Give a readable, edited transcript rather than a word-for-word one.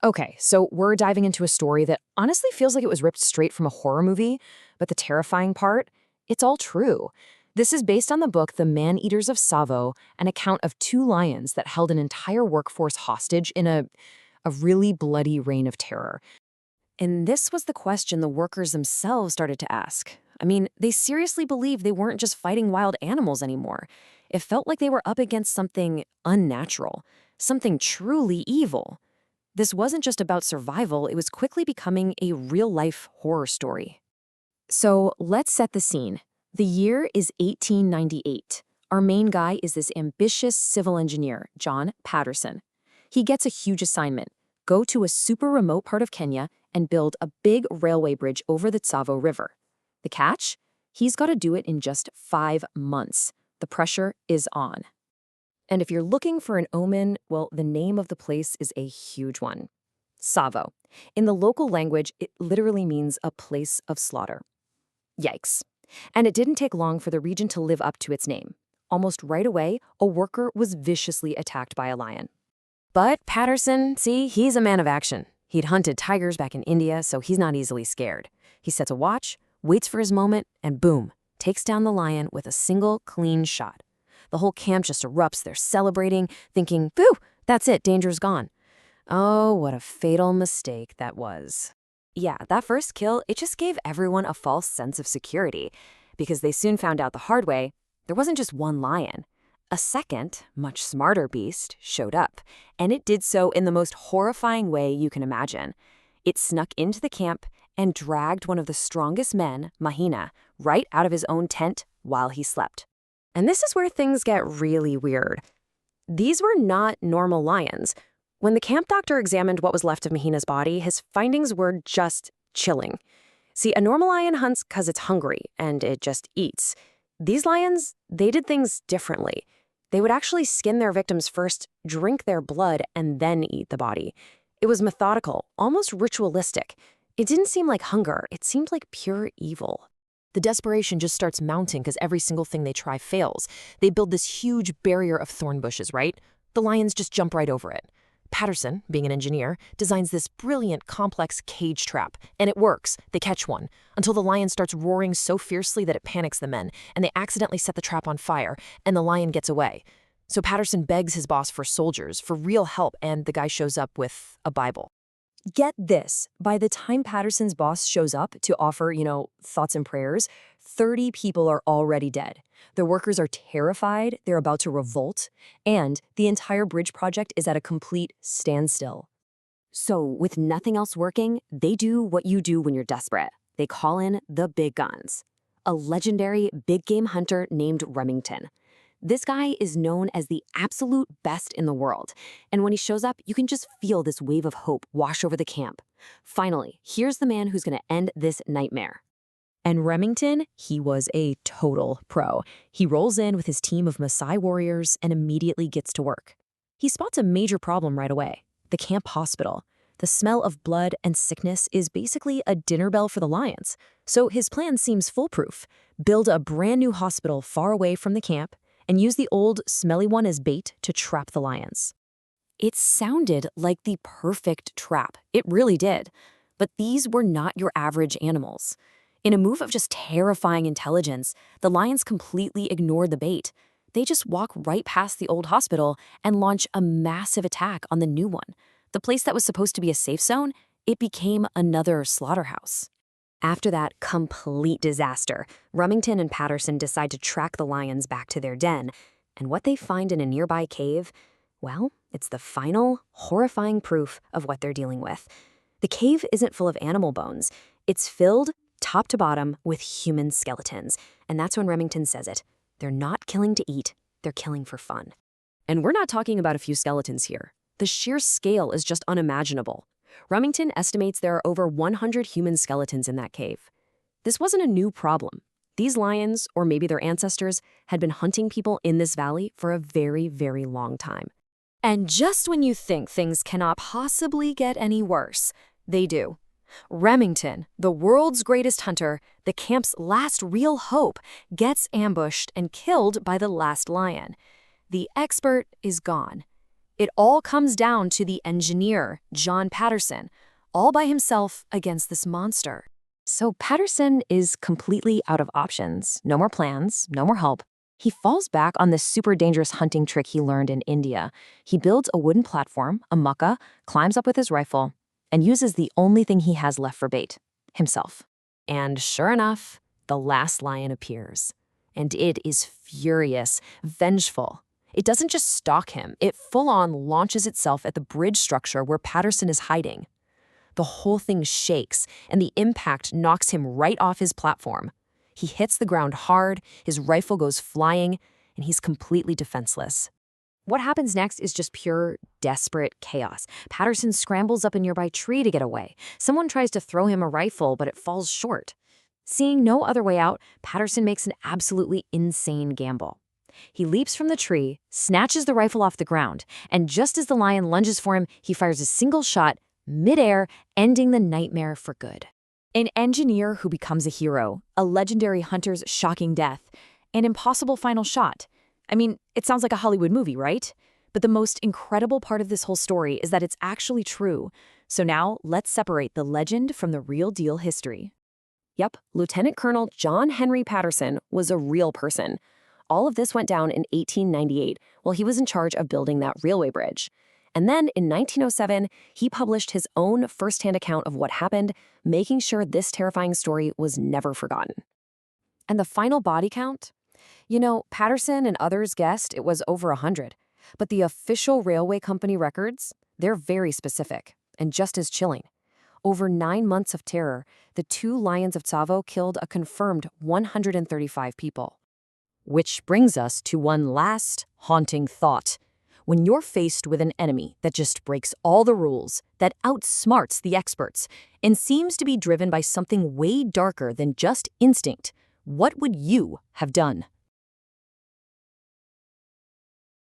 Okay, so we're diving into a story that honestly feels like it was ripped straight from a horror movie, but the terrifying part, it's all true. This is based on the book The Man-Eaters of Tsavo, an account of two lions that held an entire workforce hostage in a really bloody reign of terror. And this was the question the workers themselves started to ask. I mean, they seriously believed they weren't just fighting wild animals anymore. It felt like they were up against something unnatural, something truly evil. This wasn't just about survival, it was quickly becoming a real-life horror story. So let's set the scene. The year is 1898. Our main guy is this ambitious civil engineer, John Patterson. He gets a huge assignment: go to a super remote part of Kenya and build a big railway bridge over the Tsavo River. The catch? He's got to do it in just 5 months. The pressure is on. And if you're looking for an omen, well, the name of the place is a huge one. Tsavo. In the local language, it literally means a place of slaughter. Yikes. And it didn't take long for the region to live up to its name. Almost right away, a worker was viciously attacked by a lion. But Patterson, see, he's a man of action. He'd hunted tigers back in India, so he's not easily scared. He sets a watch, waits for his moment, and boom, takes down the lion with a single clean shot. The whole camp just erupts. They're celebrating, thinking, "Phew, that's it, danger's gone." Oh, what a fatal mistake that was. Yeah, that first kill, it just gave everyone a false sense of security, because they soon found out the hard way, there wasn't just one lion. A second, much smarter beast showed up, and it did so in the most horrifying way you can imagine. It snuck into the camp and dragged one of the strongest men, Mahina, right out of his own tent while he slept. And this is where things get really weird. These were not normal lions. When the camp doctor examined what was left of Mahina's body, his findings were just chilling. See, a normal lion hunts because it's hungry, and it just eats. These lions, they did things differently. They would actually skin their victims first, drink their blood, and then eat the body. It was methodical, almost ritualistic. It didn't seem like hunger, it seemed like pure evil. The desperation just starts mounting because every single thing they try fails. They build this huge barrier of thorn bushes, right? The lions just jump right over it. Patterson, being an engineer, designs this brilliant, complex cage trap, and it works. They catch one, until the lion starts roaring so fiercely that it panics the men, and they accidentally set the trap on fire, and the lion gets away. So Patterson begs his boss for soldiers, for real help, and the guy shows up with a Bible. Get this, by the time Patterson's boss shows up to offer, thoughts and prayers, 30 people are already dead. The workers are terrified, they're about to revolt, and the entire bridge project is at a complete standstill. So, with nothing else working, they do what you do when you're desperate. They call in the big guns. A legendary big game hunter named Remington. This guy is known as the absolute best in the world, and when he shows up, you can just feel this wave of hope wash over the camp. Finally, here's the man who's going to end this nightmare. And Remington, he was a total pro. He rolls in with his team of Maasai warriors and immediately gets to work. He spots a major problem right away: the camp hospital. The smell of blood and sickness is basically a dinner bell for the lions. So his plan seems foolproof. Build a brand new hospital far away from the camp, and use the old, smelly one as bait to trap the lions. It sounded like the perfect trap. It really did. But these were not your average animals. In a move of just terrifying intelligence, the lions completely ignored the bait. They just walk right past the old hospital and launch a massive attack on the new one. The place that was supposed to be a safe zone, it became another slaughterhouse. After that complete disaster, Remington and Patterson decide to track the lions back to their den, and what they find in a nearby cave, well, it's the final, horrifying proof of what they're dealing with. The cave isn't full of animal bones. It's filled, top to bottom, with human skeletons, and that's when Remington says it. They're not killing to eat, they're killing for fun. And we're not talking about a few skeletons here. The sheer scale is just unimaginable. Remington estimates there are over 100 human skeletons in that cave. This wasn't a new problem. These lions, or maybe their ancestors, had been hunting people in this valley for a very, very long time. And just when you think things cannot possibly get any worse, they do. Remington, the world's greatest hunter, the camp's last real hope, gets ambushed and killed by the last lion. The expert is gone. It all comes down to the engineer, John Patterson, all by himself against this monster. So Patterson is completely out of options. No more plans, no more help. He falls back on this super dangerous hunting trick he learned in India. He builds a wooden platform, a mucka, climbs up with his rifle, and uses the only thing he has left for bait, himself. And sure enough, the last lion appears. And it is furious, vengeful. It doesn't just stalk him, it full-on launches itself at the bridge structure where Patterson is hiding. The whole thing shakes, and the impact knocks him right off his platform. He hits the ground hard, his rifle goes flying, and he's completely defenseless. What happens next is just pure, desperate chaos. Patterson scrambles up a nearby tree to get away. Someone tries to throw him a rifle, but it falls short. Seeing no other way out, Patterson makes an absolutely insane gamble. He leaps from the tree, snatches the rifle off the ground, and just as the lion lunges for him, he fires a single shot, mid-air, ending the nightmare for good. An engineer who becomes a hero, a legendary hunter's shocking death, an impossible final shot. I mean, it sounds like a Hollywood movie, right? But the most incredible part of this whole story is that it's actually true. So now, let's separate the legend from the real deal history. Yep, Lieutenant Colonel John Henry Patterson was a real person. All of this went down in 1898 while he was in charge of building that railway bridge. And then in 1907, he published his own first-hand account of what happened, making sure this terrifying story was never forgotten. And the final body count? You know, Patterson and others guessed it was over 100. But the official railway company records, they're very specific and just as chilling. Over 9 months of terror, the 2 Lions of Tsavo killed a confirmed 135 people. Which brings us to one last haunting thought. When you're faced with an enemy that just breaks all the rules, that outsmarts the experts, and seems to be driven by something way darker than just instinct, what would you have done?